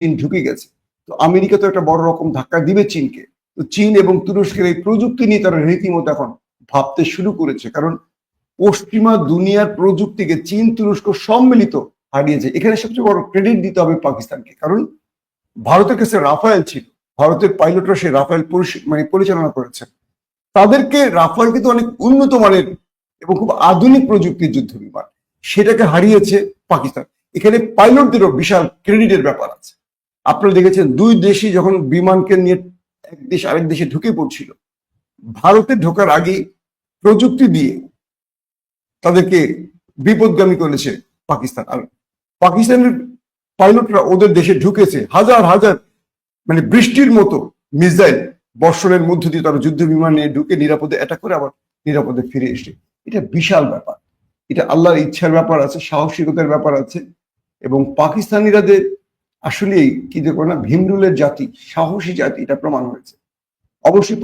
চীন ঢুকে গেছে। তো আমেরিকা তো একটা বড় রকম ধাক্কা দিবে চীনকে। তো চীন এবং তুরস্কের এই প্রযুক্তি নিয়ে তারা রীতিমতো এখন ভাবতে শুরু করেছে, কারণ পশ্চিমা দুনিয়ার প্রযুক্তিকে চীন তুরস্ক সম্মিলিত হারিয়েছে। এখানে সবচেয়ে বড় ক্রেডিট দিতে হবে পাকিস্তানকে, কারণ ভারতের কাছে রাফায়েল ছিল, ভারতের পাইলটরা সেই রাফায়েল পরিচালনা করেছে। তাদেরকে রাফায়েল কিন্তু অনেক উন্নত মানের এবং খুব আধুনিক প্রযুক্তির যুদ্ধ বিমান, সেটাকে হারিয়েছে পাকিস্তান। এখানে পাইলটদেরও বিশাল ক্রেডিটের ব্যাপার আছে। আপনারা দেখেছেন দুই দেশই যখন বিমানকে নিয়ে এক দেশ আরেক দেশে ঢুকে পড়ছিল, ভারতে ঢোকার আগে প্রযুক্তি দিয়ে তাদেরকে বিপদগামী করেছে পাকিস্তান। আর পাকিস্তানের পাইলটরা ওদের দেশে ঢুকেছে হাজার হাজার বৃষ্টির মতো মিসাইল বর্ষণের মধ্য দিয়ে তারা যুদ্ধ বিমান নিয়ে ঢুকে নিরাপদে অ্যাটাক করে আবার নিরাপদে ফিরে এসে। এটা বিশাল ব্যাপার, এটা আল্লাহর ইচ্ছার ব্যাপার আছে, সাহসিকতার ব্যাপার আছে। এবং পাকিস্তানিরাদের আসলেই কি দেখো না, ভীমরুলের জাতি, সাহসী জাতি, এটা প্রমাণ হয়েছে। অবশ্যই